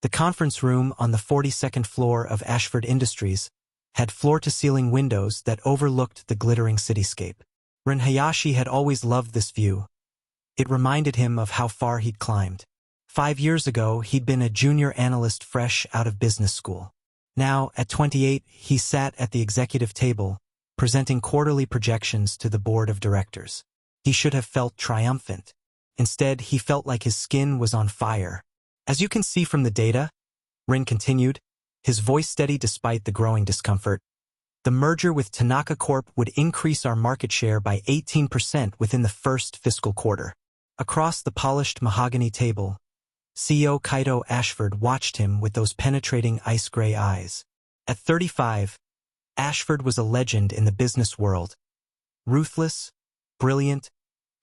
The conference room on the 42nd floor of Ashford Industries had floor-to-ceiling windows that overlooked the glittering cityscape. Ren Hayashi had always loved this view. It reminded him of how far he'd climbed. 5 years ago, he'd been a junior analyst fresh out of business school. Now, at 28, he sat at the executive table, presenting quarterly projections to the board of directors. He should have felt triumphant. Instead, he felt like his skin was on fire. As you can see from the data, Ren continued, his voice steady despite the growing discomfort, the merger with Tanaka Corp would increase our market share by 18% within the first fiscal quarter. Across the polished mahogany table, CEO Kaito Ashford watched him with those penetrating ice-gray eyes. At 35, Ashford was a legend in the business world. Ruthless, brilliant,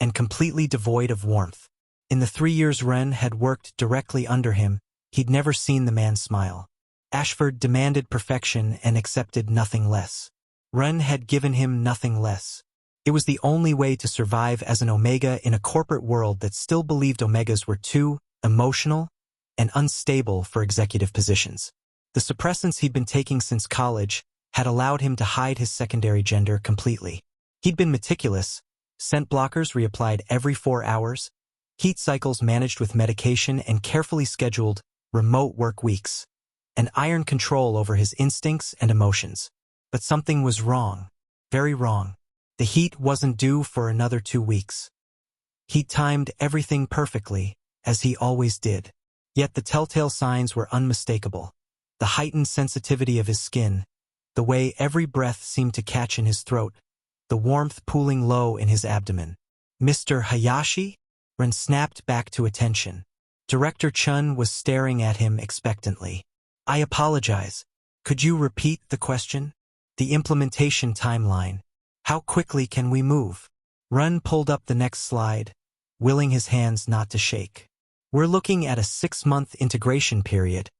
and completely devoid of warmth. In the 3 years Ren had worked directly under him, he'd never seen the man smile. Ashford demanded perfection and accepted nothing less. Ren had given him nothing less. It was the only way to survive as an Omega in a corporate world that still believed Omegas were too emotional and unstable for executive positions. The suppressants he'd been taking since college had allowed him to hide his secondary gender completely. He'd been meticulous, scent blockers reapplied every 4 hours, heat cycles managed with medication and carefully scheduled remote work weeks, and iron control over his instincts and emotions. But something was wrong, very wrong. The heat wasn't due for another 2 weeks. He'd timed everything perfectly, as he always did. Yet the telltale signs were unmistakable. The heightened sensitivity of his skin, the way every breath seemed to catch in his throat, the warmth pooling low in his abdomen. Mr. Hayashi? Ren snapped back to attention. Director Chun was staring at him expectantly. I apologize. Could you repeat the question? The implementation timeline. How quickly can we move? Ren pulled up the next slide, willing his hands not to shake. We're looking at a 6-month integration period.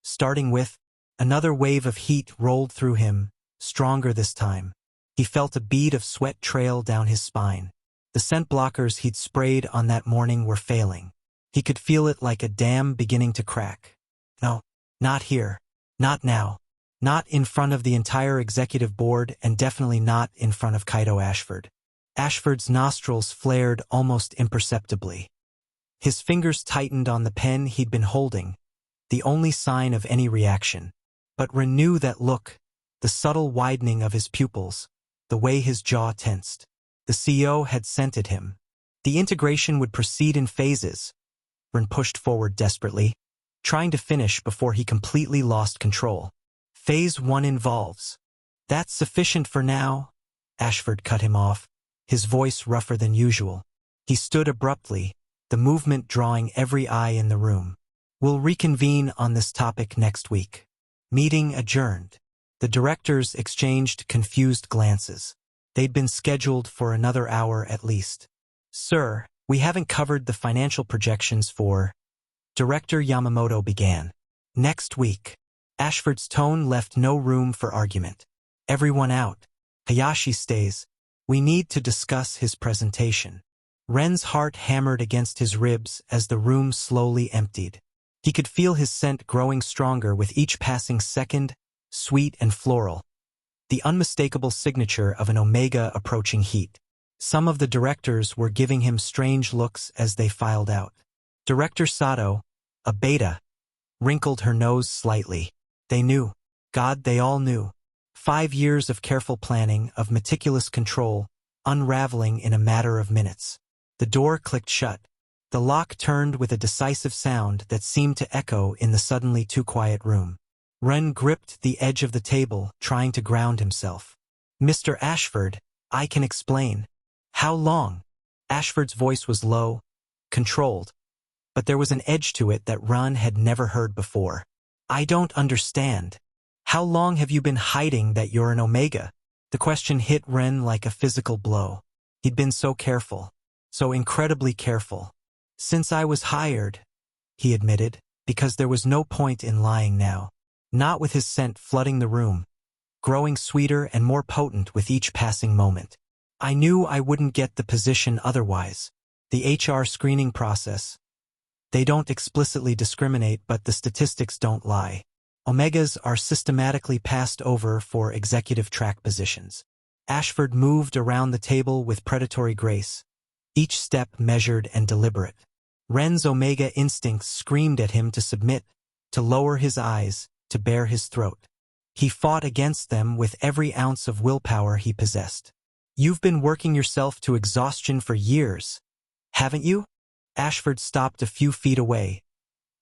Starting with, another wave of heat rolled through him, stronger this time. He felt a bead of sweat trail down his spine. The scent blockers he'd sprayed on that morning were failing. He could feel it like a dam beginning to crack. No, not here. Not now. Not in front of the entire executive board and definitely not in front of Kaito Ashford. Ashford's nostrils flared almost imperceptibly. His fingers tightened on the pen he'd been holding, the only sign of any reaction. But Ren knew that look, the subtle widening of his pupils, the way his jaw tensed. The CEO had scented him. The integration would proceed in phases. Ren pushed forward desperately, trying to finish before he completely lost control. Phase 1 involves. That's sufficient for now. Ashford cut him off, his voice rougher than usual. He stood abruptly, the movement drawing every eye in the room. We'll reconvene on this topic next week. Meeting adjourned. The directors exchanged confused glances. They'd been scheduled for another hour at least. Sir, we haven't covered the financial projections for... Director Yamamoto began. Next week. Ashford's tone left no room for argument. Everyone out. Hayashi stays. We need to discuss his presentation. Ren's heart hammered against his ribs as the room slowly emptied. He could feel his scent growing stronger with each passing second, sweet and floral. The unmistakable signature of an Omega approaching heat. Some of the directors were giving him strange looks as they filed out. Director Sato, a beta, wrinkled her nose slightly. They knew. God, they all knew. 5 years of careful planning, of meticulous control, unraveling in a matter of minutes. The door clicked shut. The lock turned with a decisive sound that seemed to echo in the suddenly too quiet room. Ren gripped the edge of the table, trying to ground himself. Mr. Ashford, I can explain. How long? Ashford's voice was low, controlled, but there was an edge to it that Ren had never heard before. I don't understand. How long have you been hiding that you're an Omega? The question hit Ren like a physical blow. He'd been so careful, so incredibly careful. Since I was hired, he admitted, because there was no point in lying now. Not with his scent flooding the room, growing sweeter and more potent with each passing moment. I knew I wouldn't get the position otherwise. The HR screening process. They don't explicitly discriminate, but the statistics don't lie. Omegas are systematically passed over for executive track positions. Ashford moved around the table with predatory grace, each step measured and deliberate. Ren's Omega instincts screamed at him to submit, to lower his eyes, to bare his throat. He fought against them with every ounce of willpower he possessed. "You've been working yourself to exhaustion for years, haven't you?" Ashford stopped a few feet away,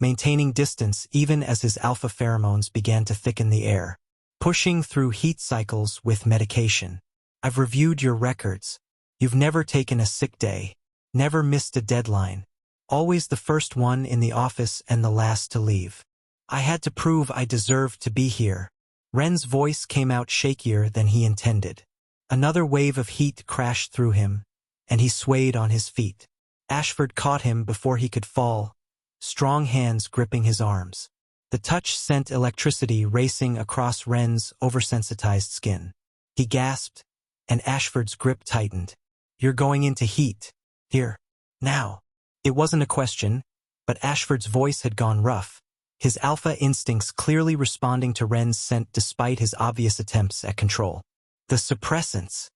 maintaining distance even as his alpha pheromones began to thicken the air. "Pushing through heat cycles with medication. I've reviewed your records. You've never taken a sick day, never missed a deadline, always the first one in the office and the last to leave. I had to prove I deserved to be here." Ren's voice came out shakier than he intended. Another wave of heat crashed through him, and he swayed on his feet. Ashford caught him before he could fall, strong hands gripping his arms. The touch sent electricity racing across Ren's oversensitized skin. He gasped, and Ashford's grip tightened. "You're going into heat. Here. Now." It wasn't a question, but Ashford's voice had gone rough, his alpha instincts clearly responding to Ren's scent despite his obvious attempts at control. "The suppressants."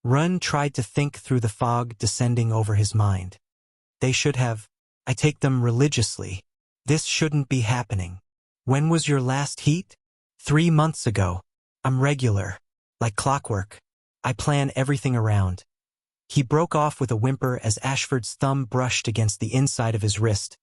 Ren tried to think through the fog descending over his mind. "They should have. I take them religiously. This shouldn't be happening. When was your last heat?" 3 months ago. "I'm regular. Like clockwork. I plan everything around." He broke off with a whimper as Ashford's thumb brushed against the inside of his wrist,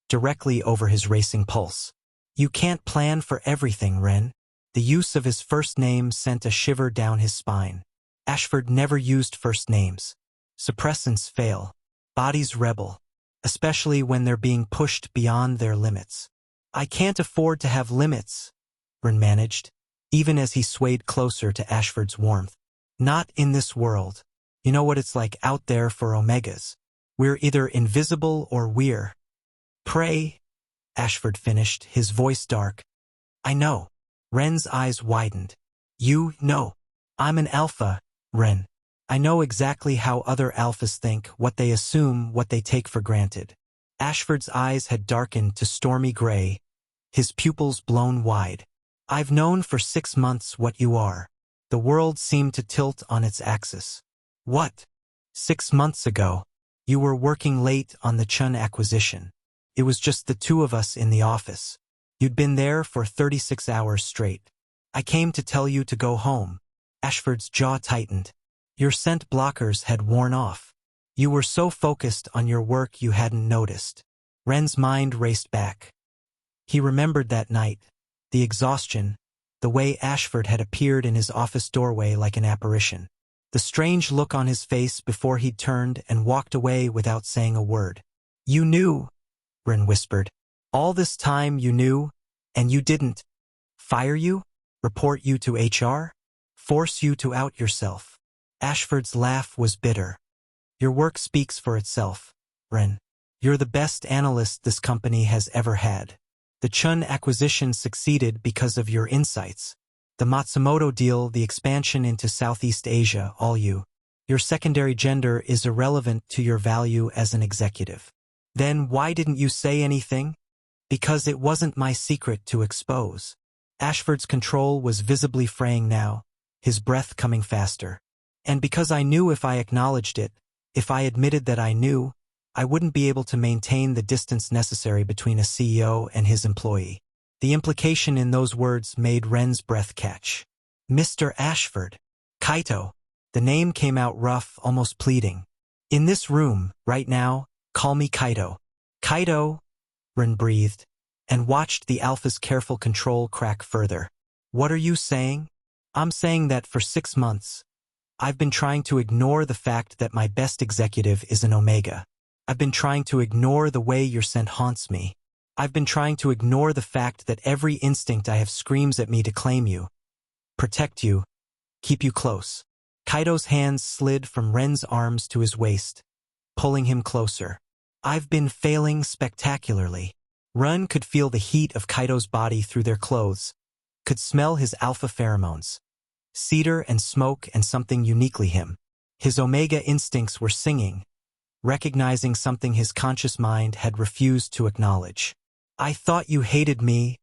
directly over his racing pulse. "You can't plan for everything, Ren." The use of his first name sent a shiver down his spine. Ashford never used first names. Suppressants fail. Bodies rebel, especially when they're being pushed beyond their limits. "I can't afford to have limits," Ren managed, even as he swayed closer to Ashford's warmth. "Not in this world. You know what it's like out there for Omegas. We're either invisible or we're prey." Ashford finished, his voice dark. "I know." Ren's eyes widened. "You know. I'm an alpha, Ren. I know exactly how other alphas think, what they assume, what they take for granted." Ashford's eyes had darkened to stormy gray, his pupils blown wide. "I've known for 6 months what you are." The world seemed to tilt on its axis. "What?" 6 months ago, you were working late on the Chun acquisition. It was just the two of us in the office. You'd been there for 36 hours straight. I came to tell you to go home." Ashford's jaw tightened. "Your scent blockers had worn off. You were so focused on your work you hadn't noticed." Ren's mind raced back. He remembered that night, the exhaustion, the way Ashford had appeared in his office doorway like an apparition. The strange look on his face before he'd turned and walked away without saying a word. "You knew," Ren whispered. "All this time you knew, and you didn't fire you, report you to HR, force you to out yourself." Ashford's laugh was bitter. "Your work speaks for itself, Ren. You're the best analyst this company has ever had. The Chun acquisition succeeded because of your insights. The Matsumoto deal, the expansion into Southeast Asia, all you. Your secondary gender is irrelevant to your value as an executive. Then why didn't you say anything?" "Because it wasn't my secret to expose." Ashford's control was visibly fraying now, his breath coming faster. "And because I knew if I acknowledged it, if I admitted that I knew, I wouldn't be able to maintain the distance necessary between a CEO and his employee." The implication in those words made Ren's breath catch. "Mr. Ashford." "Kaito." The name came out rough, almost pleading. "In this room, right now, call me Kaito." "Kaito," Ren breathed, and watched the alpha's careful control crack further. "What are you saying?" "I'm saying that for 6 months, I've been trying to ignore the fact that my best executive is an Omega. I've been trying to ignore the way your scent haunts me. I've been trying to ignore the fact that every instinct I have screams at me to claim you, protect you, keep you close." Kaito's hands slid from Ren's arms to his waist, pulling him closer. "I've been failing spectacularly." Ren could feel the heat of Kaito's body through their clothes, could smell his alpha pheromones, cedar and smoke and something uniquely him. His Omega instincts were singing, recognizing something his conscious mind had refused to acknowledge. "I thought you hated me,"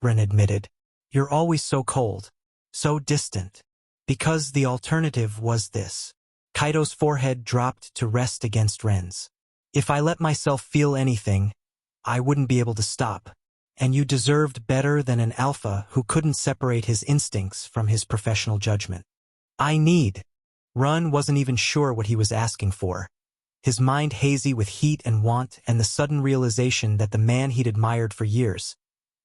Ren admitted. "You're always so cold, so distant." Because the alternative was this. Kaito's forehead dropped to rest against Ren's. "If I let myself feel anything, I wouldn't be able to stop. And you deserved better than an alpha who couldn't separate his instincts from his professional judgment." Ren wasn't even sure what he was asking for. His mind hazy with heat and want and the sudden realization that the man he'd admired for years,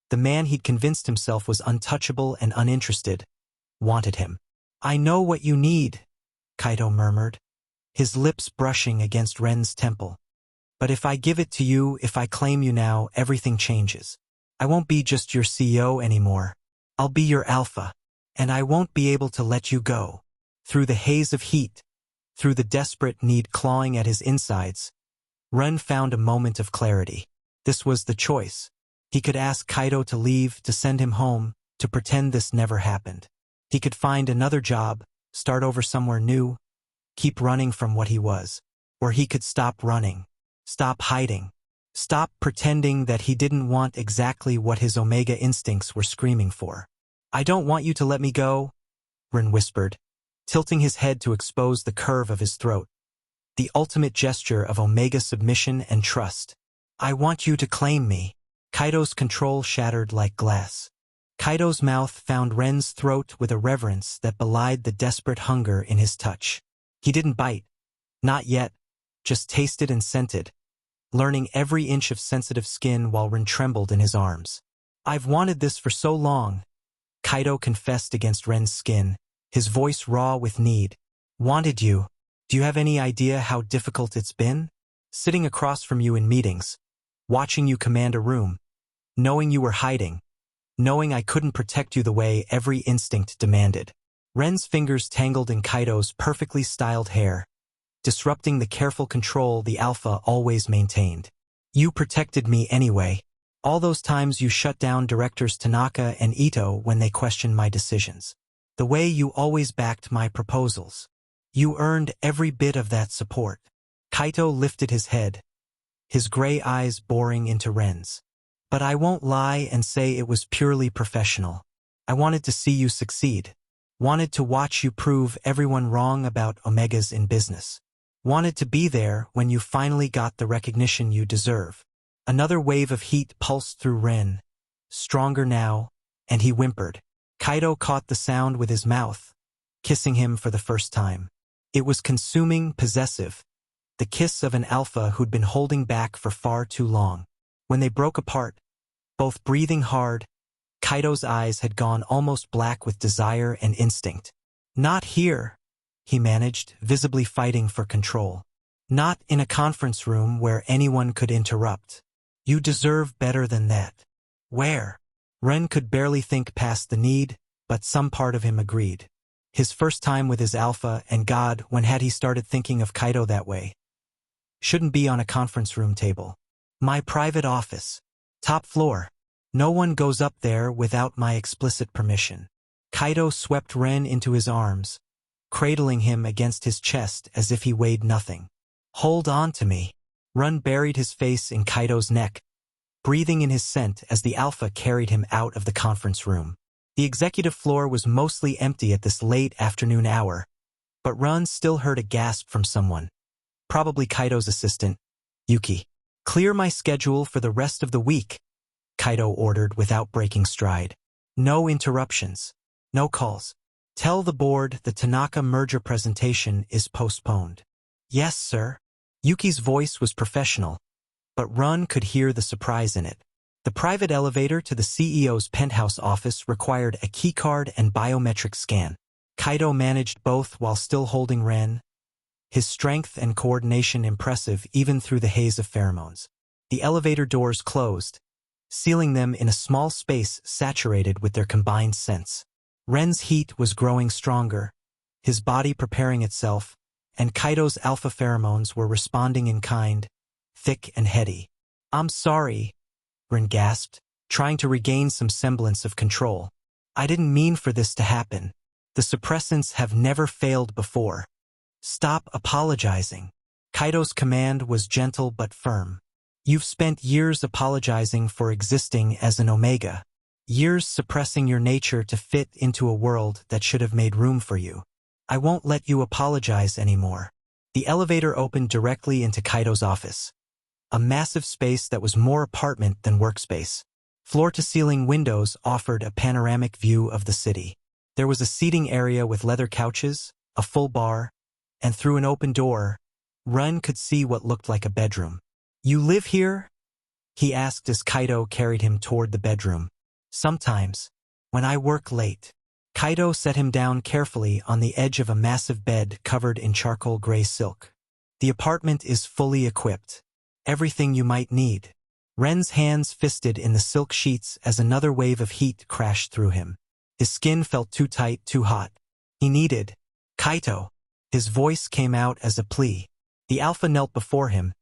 the man he'd convinced himself was untouchable and uninterested, wanted him. "I know what you need," Kaito murmured, his lips brushing against Ren's temple. "But if I give it to you, if I claim you now, everything changes. I won't be just your CEO anymore. I'll be your alpha. And I won't be able to let you go." Through the haze of heat, through the desperate need clawing at his insides, Ren found a moment of clarity. This was the choice. He could ask Kaito to leave, to send him home, to pretend this never happened. He could find another job, start over somewhere new, keep running from what he was. Or he could stop running, stop hiding, stop pretending that he didn't want exactly what his Omega instincts were screaming for. "I don't want you to let me go," Ren whispered, tilting his head to expose the curve of his throat. The ultimate gesture of Omega submission and trust. "I want you to claim me." Kaito's control shattered like glass. Kaito's mouth found Ren's throat with a reverence that belied the desperate hunger in his touch. He didn't bite. Not yet. Just tasted and scented, learning every inch of sensitive skin while Ren trembled in his arms. "I've wanted this for so long," Kaito confessed against Ren's skin, his voice raw with need. "Wanted you. Do you have any idea how difficult it's been? Sitting across from you in meetings, watching you command a room, knowing you were hiding, knowing I couldn't protect you the way every instinct demanded." Ren's fingers tangled in Kaito's perfectly styled hair, disrupting the careful control the alpha always maintained. "You protected me anyway. All those times you shut down directors Tanaka and Ito when they questioned my decisions. The way you always backed my proposals. You earned every bit of that support." Kaito lifted his head, his gray eyes boring into Ren's. "But I won't lie and say it was purely professional. I wanted to see you succeed. Wanted to watch you prove everyone wrong about Omegas in business. Wanted to be there when you finally got the recognition you deserve." Another wave of heat pulsed through Ren, stronger now, and he whimpered. Kaito caught the sound with his mouth, kissing him for the first time. It was consuming, possessive, the kiss of an alpha who'd been holding back for far too long. When they broke apart, both breathing hard, Kaito's eyes had gone almost black with desire and instinct. "Not here," he managed, visibly fighting for control. "Not in a conference room where anyone could interrupt. You deserve better than that." "Where?" Ren could barely think past the need, but some part of him agreed. His first time with his alpha, and God, when had he started thinking of Kaito that way? Shouldn't be on a conference room table. "My private office. Top floor. No one goes up there without my explicit permission." Kaito swept Ren into his arms, cradling him against his chest as if he weighed nothing. "Hold on to me." Ren buried his face in Kaito's neck, breathing in his scent as the alpha carried him out of the conference room. The executive floor was mostly empty at this late afternoon hour, but Ren still heard a gasp from someone. Probably Kaito's assistant, Yuki. "Clear my schedule for the rest of the week," Kaito ordered without breaking stride. "No interruptions. No calls. Tell the board the Tanaka merger presentation is postponed." "Yes, sir." Yuki's voice was professional, but Ren could hear the surprise in it. The private elevator to the CEO's penthouse office required a keycard and biometric scan. Kaito managed both while still holding Ren, his strength and coordination impressive even through the haze of pheromones. The elevator doors closed, sealing them in a small space saturated with their combined scents. Ren's heat was growing stronger, his body preparing itself, and Kaito's alpha pheromones were responding in kind, thick and heady. "I'm sorry," Ren gasped, trying to regain some semblance of control. "I didn't mean for this to happen. The suppressants have never failed before. Stop apologizing." Kaito's command was gentle but firm. You've spent years apologizing for existing as an Omega. Years suppressing your nature to fit into a world that should have made room for you. I won't let you apologize anymore. The elevator opened directly into Kaito's office. A massive space that was more apartment than workspace. Floor-to-ceiling windows offered a panoramic view of the city. There was a seating area with leather couches, a full bar, and through an open door, Ren could see what looked like a bedroom. "You live here?" he asked as Kaito carried him toward the bedroom. "Sometimes, when I work late." Kaito set him down carefully on the edge of a massive bed covered in charcoal gray silk. "The apartment is fully equipped. Everything you might need." Ren's hands fisted in the silk sheets as another wave of heat crashed through him. His skin felt too tight, too hot. He needed Kaito. His voice came out as a plea. The alpha knelt before him,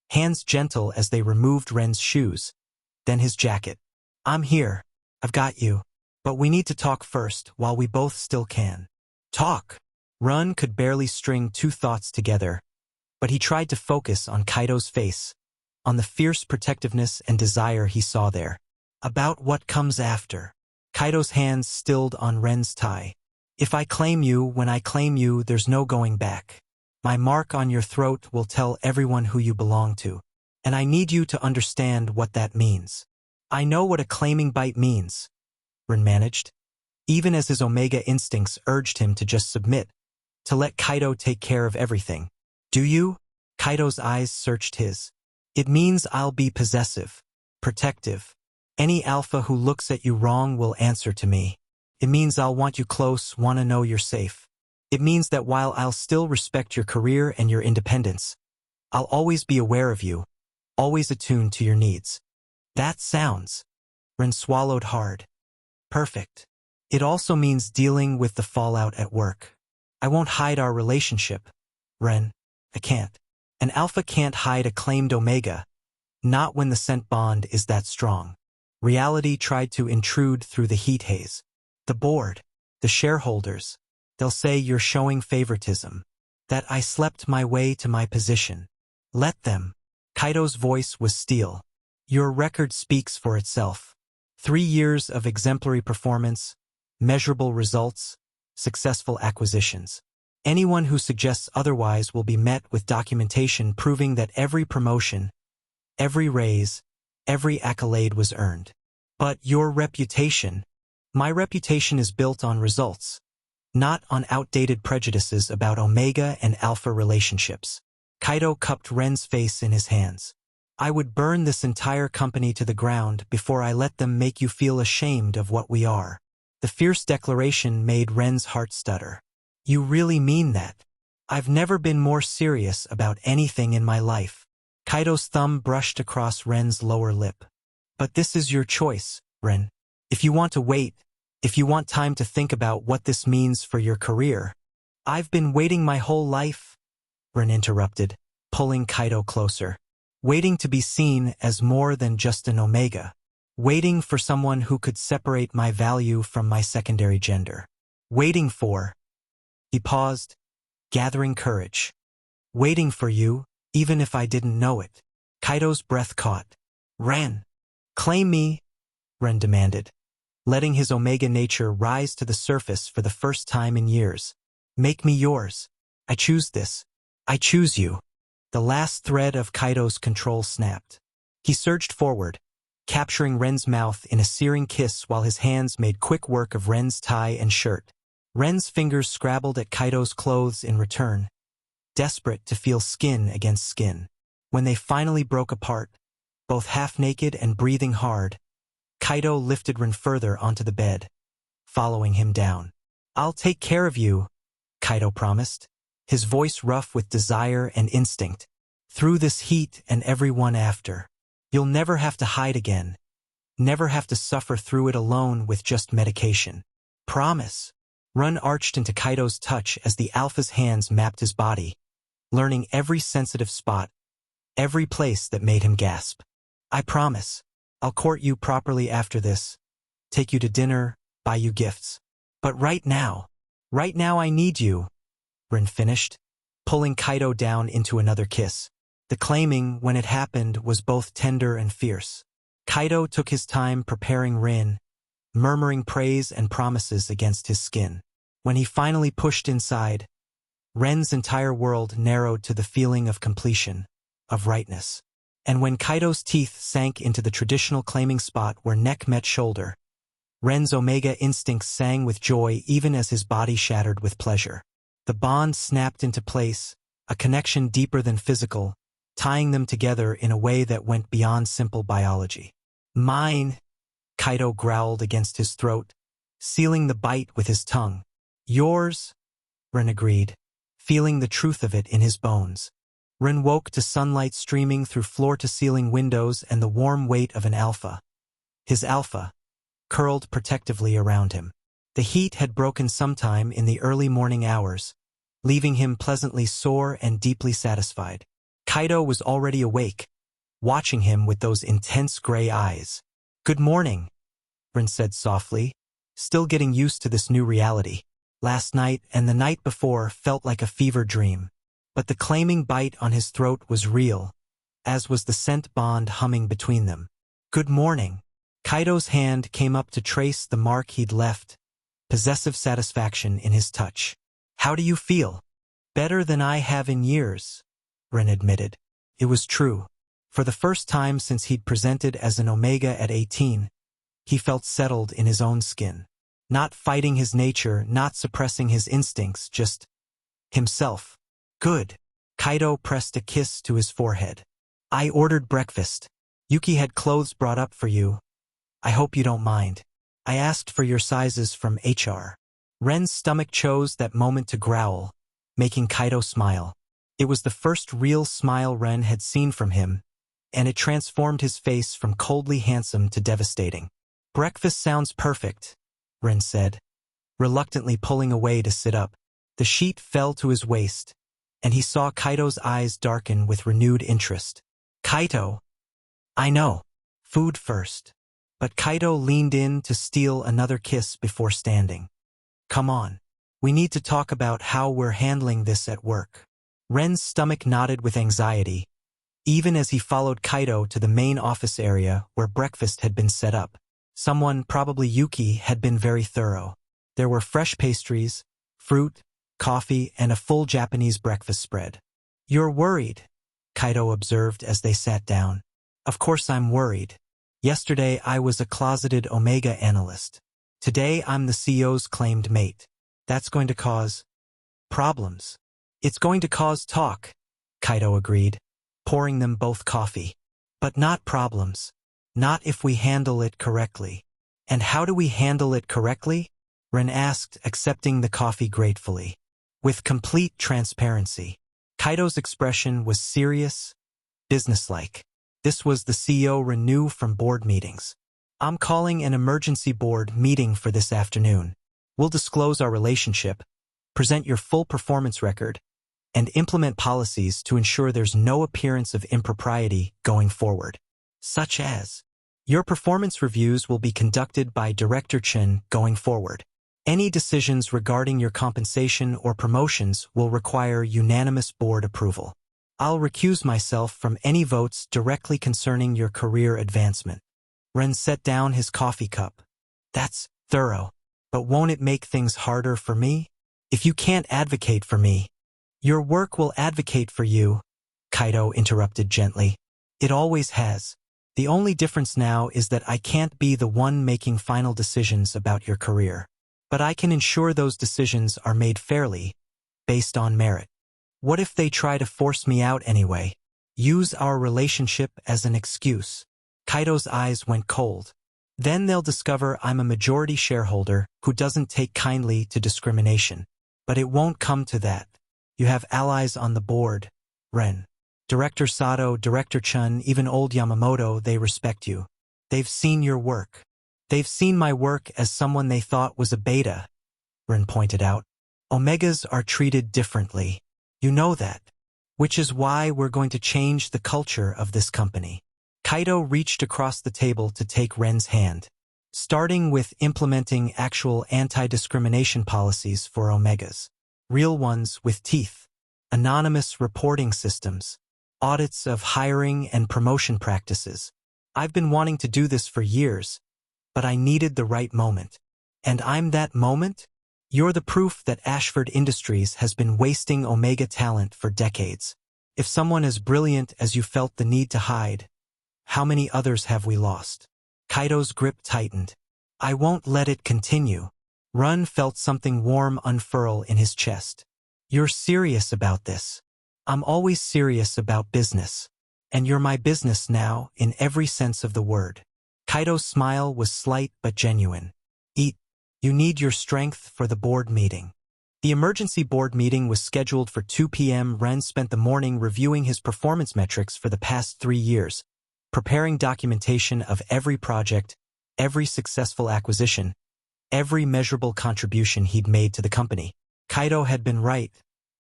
hands gentle as they removed Ren's shoes, then his jacket. "I'm here. I've got you. But we need to talk first while we both still can." "Talk." Ren could barely string two thoughts together, but he tried to focus on Kaito's face, on the fierce protectiveness and desire he saw there. "About what comes after." Kaito's hands stilled on Ren's tie. "If I claim you, when I claim you, there's no going back. My mark on your throat will tell everyone who you belong to. And I need you to understand what that means." "I know what a claiming bite means," Ren managed, even as his Omega instincts urged him to just submit, to let Kaito take care of everything. "Do you?" Kaito's eyes searched his. "It means I'll be possessive, protective. Any alpha who looks at you wrong will answer to me. It means I'll want you close, want to know you're safe. It means that while I'll still respect your career and your independence, I'll always be aware of you, always attuned to your needs." "That sounds..." Ren swallowed hard. "Perfect. It also means dealing with the fallout at work. I won't hide our relationship, Ren. I can't. An alpha can't hide a claimed Omega, not when the scent bond is that strong." Reality tried to intrude through the heat haze. "The board, the shareholders, they'll say you're showing favoritism, that I slept my way to my position. Let them." Kaito's voice was steel. "Your record speaks for itself. 3 years of exemplary performance, measurable results, successful acquisitions. Anyone who suggests otherwise will be met with documentation proving that every promotion, every raise, every accolade was earned. But your reputation..." "My reputation is built on results, not on outdated prejudices about Omega and Alpha relationships." Kaito cupped Ren's face in his hands. "I would burn this entire company to the ground before I let them make you feel ashamed of what we are." The fierce declaration made Ren's heart stutter. "You really mean that?" "I've never been more serious about anything in my life." Kaito's thumb brushed across Ren's lower lip. "But this is your choice, Ren. If you want to wait, if you want time to think about what this means for your career." "I've been waiting my whole life," Ren interrupted, pulling Kaito closer. "Waiting to be seen as more than just an Omega. Waiting for someone who could separate my value from my secondary gender. Waiting for..." He paused, gathering courage. "Waiting for you, even if I didn't know it." Kaito's breath caught. "Ren, claim me," Ren demanded, letting his Omega nature rise to the surface for the first time in years. "Make me yours. I choose this. I choose you." The last thread of Kaito's control snapped. He surged forward, capturing Ren's mouth in a searing kiss while his hands made quick work of Ren's tie and shirt. Ren's fingers scrabbled at Kaito's clothes in return, desperate to feel skin against skin. When they finally broke apart, both half-naked and breathing hard, Kaito lifted Ren further onto the bed, following him down. "I'll take care of you," Kaito promised, his voice rough with desire and instinct. "Through this heat and everyone after. You'll never have to hide again. Never have to suffer through it alone with just medication. Promise." Ren arched into Kaito's touch as the alpha's hands mapped his body, learning every sensitive spot, every place that made him gasp. "I promise. I'll court you properly after this, take you to dinner, buy you gifts. But right now I need you," Ren finished, pulling Kaito down into another kiss. The claiming, when it happened, was both tender and fierce. Kaito took his time preparing Rin, murmuring praise and promises against his skin. When he finally pushed inside, Ren's entire world narrowed to the feeling of completion, of rightness. And when Kaito's teeth sank into the traditional claiming spot where neck met shoulder, Ren's Omega instincts sang with joy even as his body shattered with pleasure. The bond snapped into place, a connection deeper than physical, tying them together in a way that went beyond simple biology. Mine, Kaito growled against his throat, sealing the bite with his tongue. Yours, Ren agreed, feeling the truth of it in his bones. Ren woke to sunlight streaming through floor-to-ceiling windows and the warm weight of an alpha. His alpha, curled protectively around him. The heat had broken sometime in the early morning hours, leaving him pleasantly sore and deeply satisfied. Kaito was already awake, watching him with those intense gray eyes. "Good morning," Ren said softly, still getting used to this new reality. Last night and the night before felt like a fever dream. But the claiming bite on his throat was real, as was the scent bond humming between them. "Good morning." Kaito's hand came up to trace the mark he'd left, possessive satisfaction in his touch. "How do you feel?" "Better than I have in years," Ren admitted. It was true. For the first time since he'd presented as an Omega at 18, he felt settled in his own skin. Not fighting his nature, not suppressing his instincts, just himself. "Good." Kaito pressed a kiss to his forehead. "I ordered breakfast. Yuki had clothes brought up for you. I hope you don't mind. I asked for your sizes from HR. Ren's stomach chose that moment to growl, making Kaito smile. It was the first real smile Ren had seen from him, and it transformed his face from coldly handsome to devastating. "Breakfast sounds perfect," Ren said, reluctantly pulling away to sit up. The sheet fell to his waist, and he saw Kaito's eyes darken with renewed interest. "Kaito, I know. Food first." But Kaito leaned in to steal another kiss before standing. "Come on. We need to talk about how we're handling this at work." Ren's stomach knotted with anxiety, even as he followed Kaito to the main office area where breakfast had been set up. Someone, probably Yuki, had been very thorough. There were fresh pastries, fruit, coffee, and a full Japanese breakfast spread. "You're worried," Kaito observed as they sat down. "Of course I'm worried. Yesterday I was a closeted Omega analyst. Today I'm the CEO's claimed mate. That's going to cause problems." "It's going to cause talk," Kaito agreed, pouring them both coffee. "But not problems. Not if we handle it correctly." "And how do we handle it correctly?" Ren asked, accepting the coffee gratefully. "With complete transparency." Kaito's expression was serious, businesslike. This was the CEO Ren knew from board meetings. "I'm calling an emergency board meeting for this afternoon. We'll disclose our relationship, present your full performance record, and implement policies to ensure there's no appearance of impropriety going forward. Such as, your performance reviews will be conducted by Director Chen going forward. Any decisions regarding your compensation or promotions will require unanimous board approval. I'll recuse myself from any votes directly concerning your career advancement." Ren set down his coffee cup. "That's thorough. But won't it make things harder for me? If you can't advocate for me, your work will advocate for you," Kaito interrupted gently. "It always has. The only difference now is that I can't be the one making final decisions about your career. But I can ensure those decisions are made fairly, based on merit. What if they try to force me out anyway? Use our relationship as an excuse?" Kaito's eyes went cold. "Then they'll discover I'm a majority shareholder who doesn't take kindly to discrimination. But it won't come to that. You have allies on the board, Ren. Director Sato, Director Chun, even old Yamamoto, they respect you. They've seen your work. They've seen my work as someone they thought was a beta," Ren pointed out. "Omegas are treated differently. You know that. Which is why we're going to change the culture of this company." Kaito reached across the table to take Ren's hand. "Starting with implementing actual anti-discrimination policies for Omegas. Real ones with teeth. anonymous reporting systems, audits of hiring and promotion practices. I've been wanting to do this for years, but I needed the right moment. And I'm that moment? You're the proof that Ashford Industries has been wasting Omega talent for decades. If someone as brilliant as you felt the need to hide, how many others have we lost? Kaito's grip tightened. I won't let it continue. Ren felt something warm unfurl in his chest. You're serious about this. I'm always serious about business. And you're my business now, in every sense of the word. Kaito's smile was slight but genuine. Eat. You need your strength for the board meeting. The emergency board meeting was scheduled for 2 p.m. Ren spent the morning reviewing his performance metrics for the past 3 years, preparing documentation of every project, every successful acquisition, every measurable contribution he'd made to the company. Kaito had been right.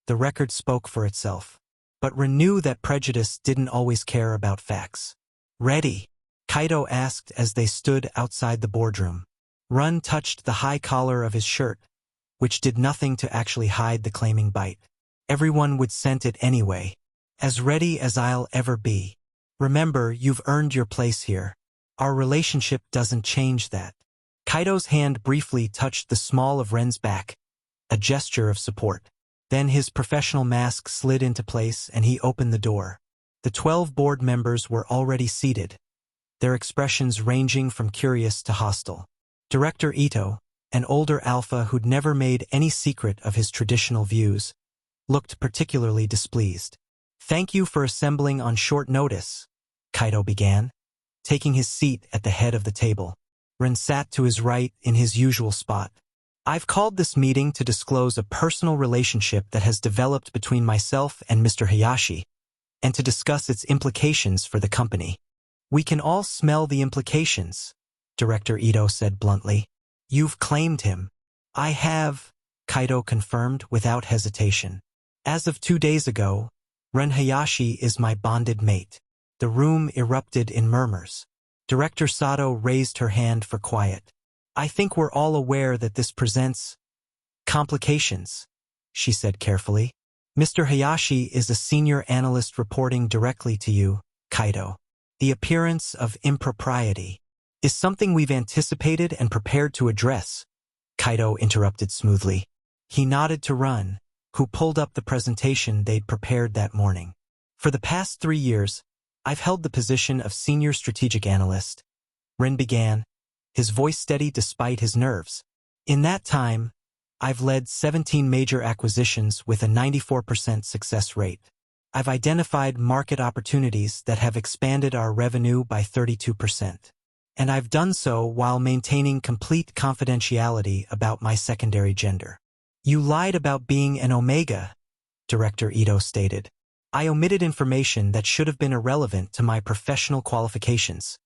The record spoke for itself. But Ren knew that prejudice didn't always care about facts. Ready? Kaito asked as they stood outside the boardroom. Ren touched the high collar of his shirt, which did nothing to actually hide the claiming bite. Everyone would scent it anyway. As ready as I'll ever be. Remember, you've earned your place here. Our relationship doesn't change that. Kaito's hand briefly touched the small of Ren's back, a gesture of support. Then his professional mask slid into place and he opened the door. The 12 board members were already seated, their expressions ranging from curious to hostile. Director Ito, an older alpha who'd never made any secret of his traditional views, looked particularly displeased. Thank you for assembling on short notice, Kaito began, taking his seat at the head of the table. Ren sat to his right in his usual spot. I've called this meeting to disclose a personal relationship that has developed between myself and Mr. Hayashi, and to discuss its implications for the company. We can all smell the implications, Director Ito said bluntly. You've claimed him. I have, Kaito confirmed without hesitation. As of 2 days ago, Ren Hayashi is my bonded mate. The room erupted in murmurs. Director Sato raised her hand for quiet. I think we're all aware that this presents complications, she said carefully. Mr. Hayashi is a senior analyst reporting directly to you, Kaito. The appearance of impropriety is something we've anticipated and prepared to address, Kaito interrupted smoothly. He nodded to Ren, who pulled up the presentation they'd prepared that morning. For the past 3 years, I've held the position of senior strategic analyst. Ren began, his voice steady despite his nerves. In that time, I've led 17 major acquisitions with a 94% success rate. I've identified market opportunities that have expanded our revenue by 32%. And I've done so while maintaining complete confidentiality about my secondary gender. You lied about being an Omega, Director Ito stated. I omitted information that should have been irrelevant to my professional qualifications,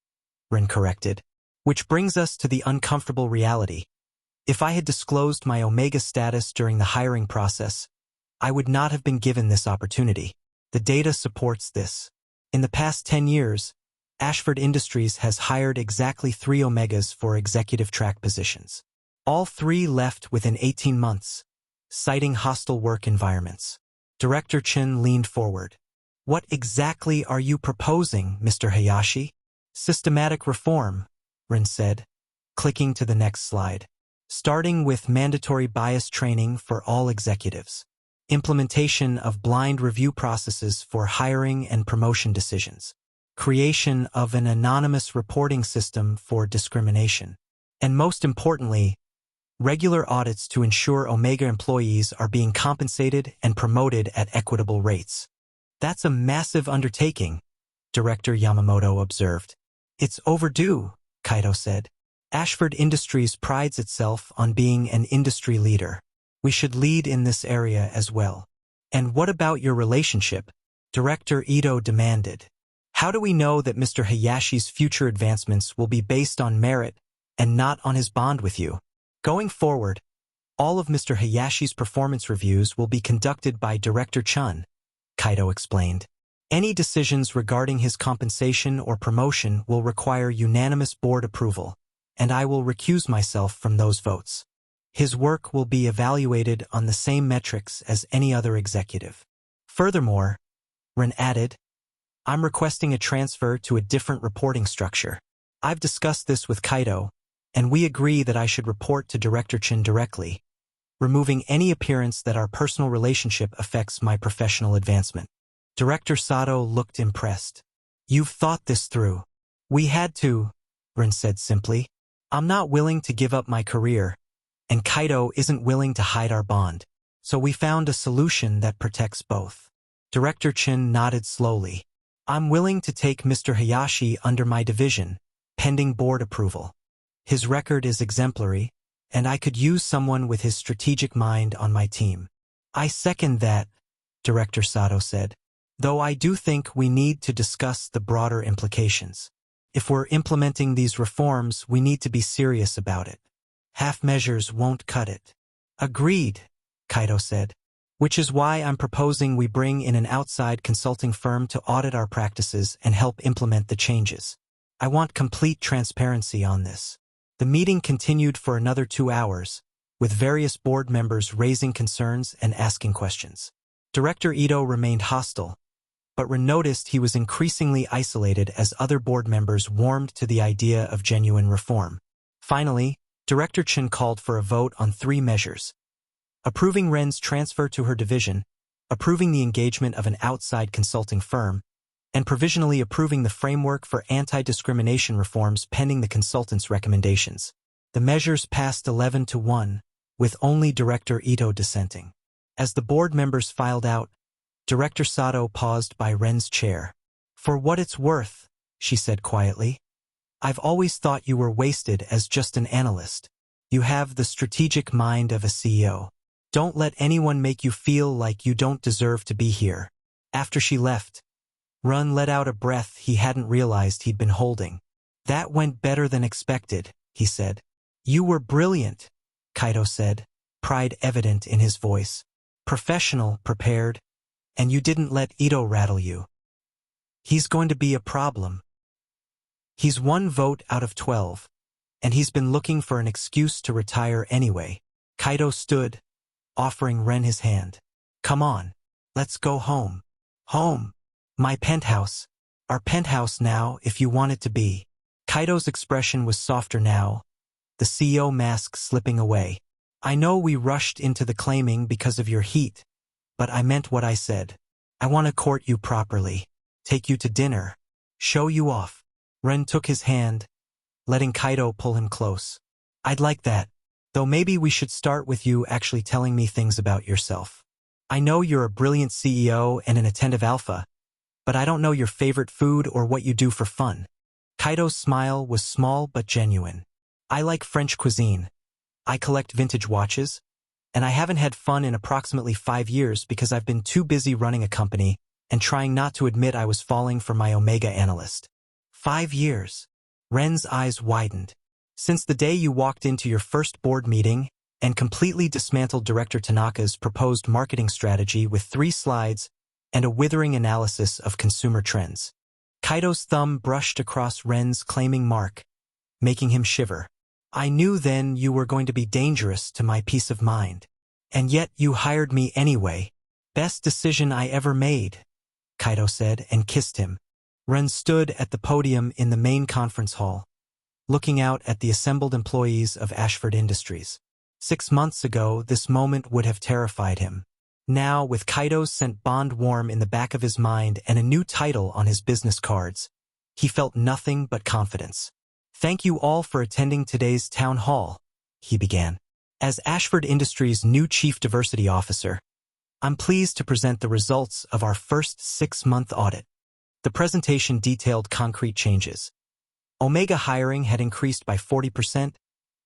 Ren corrected. Which brings us to the uncomfortable reality. If I had disclosed my Omega status during the hiring process, I would not have been given this opportunity. The data supports this. In the past 10 years, Ashford Industries has hired exactly 3 Omegas for executive track positions. All 3 left within 18 months, citing hostile work environments. Director Chen leaned forward. What exactly are you proposing, Mr. Hayashi? Systematic reform, Ren said, clicking to the next slide. Starting with mandatory bias training for all executives. Implementation of blind review processes for hiring and promotion decisions. Creation of an anonymous reporting system for discrimination. And most importantly, regular audits to ensure Omega employees are being compensated and promoted at equitable rates. That's a massive undertaking, Director Yamamoto observed. It's overdue, Kaito said. Ashford Industries prides itself on being an industry leader. We should lead in this area as well. And what about your relationship? Director Ito demanded. How do we know that Mr. Hayashi's future advancements will be based on merit and not on his bond with you? Going forward, all of Mr. Hayashi's performance reviews will be conducted by Director Chun, Kaito explained. Any decisions regarding his compensation or promotion will require unanimous board approval, and I will recuse myself from those votes. His work will be evaluated on the same metrics as any other executive. Furthermore, Ren added, I'm requesting a transfer to a different reporting structure. I've discussed this with Kaito, and we agree that I should report to Director Chin directly, removing any appearance that our personal relationship affects my professional advancement. Director Sato looked impressed. You've thought this through. We had to, Ren said simply. I'm not willing to give up my career, and Kaito isn't willing to hide our bond. So we found a solution that protects both. Director Chin nodded slowly. I'm willing to take Mr. Hayashi under my division, pending board approval. His record is exemplary, and I could use someone with his strategic mind on my team. I second that, Director Sato said, though I do think we need to discuss the broader implications. If we're implementing these reforms, we need to be serious about it. Half measures won't cut it. Agreed, Kaito said, which is why I'm proposing we bring in an outside consulting firm to audit our practices and help implement the changes. I want complete transparency on this. The meeting continued for another 2 hours, with various board members raising concerns and asking questions. Director Ito remained hostile, but Ren noticed he was increasingly isolated as other board members warmed to the idea of genuine reform. Finally, Director Chin called for a vote on 3 measures: approving Ren's transfer to her division, approving the engagement of an outside consulting firm, and provisionally approving the framework for anti-discrimination reforms pending the consultant's recommendations. The measures passed 11-1, with only Director Ito dissenting. As the board members filed out, Director Sato paused by Ren's chair. For what it's worth, she said quietly, I've always thought you were wasted as just an analyst. You have the strategic mind of a CEO. Don't let anyone make you feel like you don't deserve to be here. After she left, Ren let out a breath he hadn't realized he'd been holding. That went better than expected, he said. You were brilliant, Kaito said, pride evident in his voice. Professional, prepared, and you didn't let Ito rattle you. He's going to be a problem. He's 1 vote out of 12, and he's been looking for an excuse to retire anyway. Kaito stood, offering Ren his hand. Come on, let's go home. Home. My penthouse. Our penthouse now, if you want it to be. Kaito's expression was softer now, the CEO mask slipping away. I know we rushed into the claiming because of your heat, but I meant what I said. I want to court you properly, take you to dinner, show you off. Ren took his hand, letting Kaito pull him close. I'd like that, though maybe we should start with you actually telling me things about yourself. I know you're a brilliant CEO and an attentive alpha, but I don't know your favorite food or what you do for fun. Kaito's smile was small but genuine. I like French cuisine. I collect vintage watches, and I haven't had fun in approximately 5 years because I've been too busy running a company and trying not to admit I was falling for my Omega analyst. 5 years. Ren's eyes widened. Since the day you walked into your first board meeting and completely dismantled Director Tanaka's proposed marketing strategy with 3 slides and a withering analysis of consumer trends. Kaito's thumb brushed across Ren's claiming mark, making him shiver. I knew then you were going to be dangerous to my peace of mind. And yet you hired me anyway. Best decision I ever made, Kaito said and kissed him. Ren stood at the podium in the main conference hall, looking out at the assembled employees of Ashford Industries. 6 months ago, this moment would have terrified him. Now, with Kaito's scent bond warm in the back of his mind and a new title on his business cards, he felt nothing but confidence. Thank you all for attending today's town hall, he began. As Ashford Industries' new Chief Diversity Officer, I'm pleased to present the results of our first 6-month audit. The presentation detailed concrete changes. Omega hiring had increased by 40%,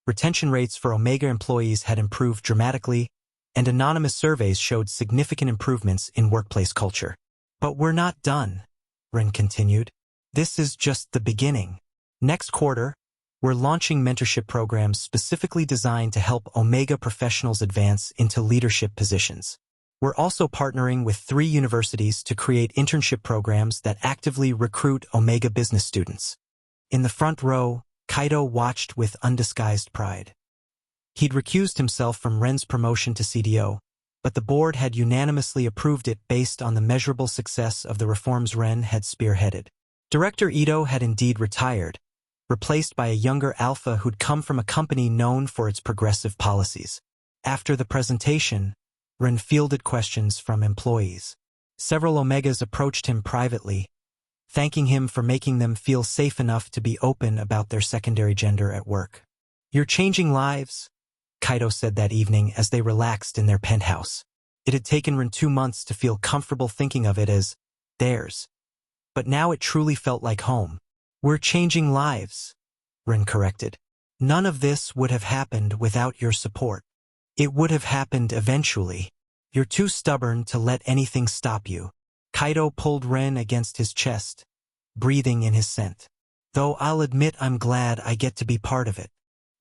retention rates for Omega employees had improved dramatically, and anonymous surveys showed significant improvements in workplace culture. But we're not done, Ren continued. This is just the beginning. Next quarter, we're launching mentorship programs specifically designed to help Omega professionals advance into leadership positions. We're also partnering with 3 universities to create internship programs that actively recruit Omega business students. In the front row, Kaito watched with undisguised pride. He'd recused himself from Ren's promotion to CDO, but the board had unanimously approved it based on the measurable success of the reforms Ren had spearheaded. Director Ito had indeed retired, replaced by a younger alpha who'd come from a company known for its progressive policies. After the presentation, Ren fielded questions from employees. Several Omegas approached him privately, thanking him for making them feel safe enough to be open about their secondary gender at work. "You're changing lives," Kaito said that evening as they relaxed in their penthouse. It had taken Ren 2 months to feel comfortable thinking of it as theirs, but now it truly felt like home. "We're changing lives," Ren corrected. "None of this would have happened without your support. It would have happened eventually. You're too stubborn to let anything stop you." Kaito pulled Ren against his chest, breathing in his scent. "Though I'll admit I'm glad I get to be part of it."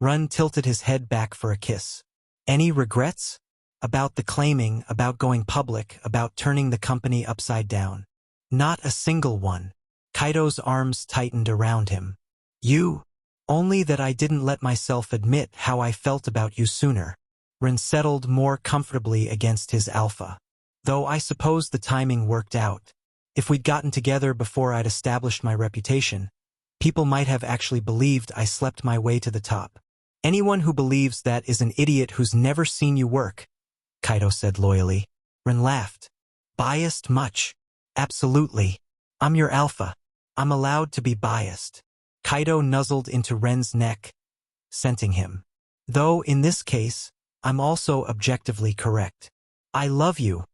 Ren tilted his head back for a kiss. "Any regrets? About the claiming, about going public, about turning the company upside down?" "Not a single one." Kaito's arms tightened around him. "You? Only that I didn't let myself admit how I felt about you sooner." Ren settled more comfortably against his alpha. "Though I suppose the timing worked out. If we'd gotten together before I'd established my reputation, people might have actually believed I slept my way to the top." "Anyone who believes that is an idiot who's never seen you work," Kaito said loyally. Ren laughed. "Biased much?" "Absolutely. I'm your alpha. I'm allowed to be biased." Kaito nuzzled into Ren's neck, scenting him. "Though in this case, I'm also objectively correct." "I love you,"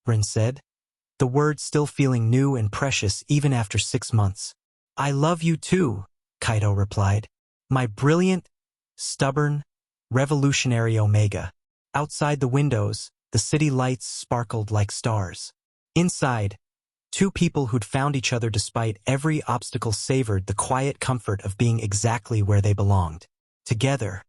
Ren said, the word still feeling new and precious even after 6 months. "I love you too," Kaito replied. "My brilliant, stubborn, revolutionary Omega." Outside the windows, the city lights sparkled like stars. Inside, 2 people who'd found each other despite every obstacle savored the quiet comfort of being exactly where they belonged. Together,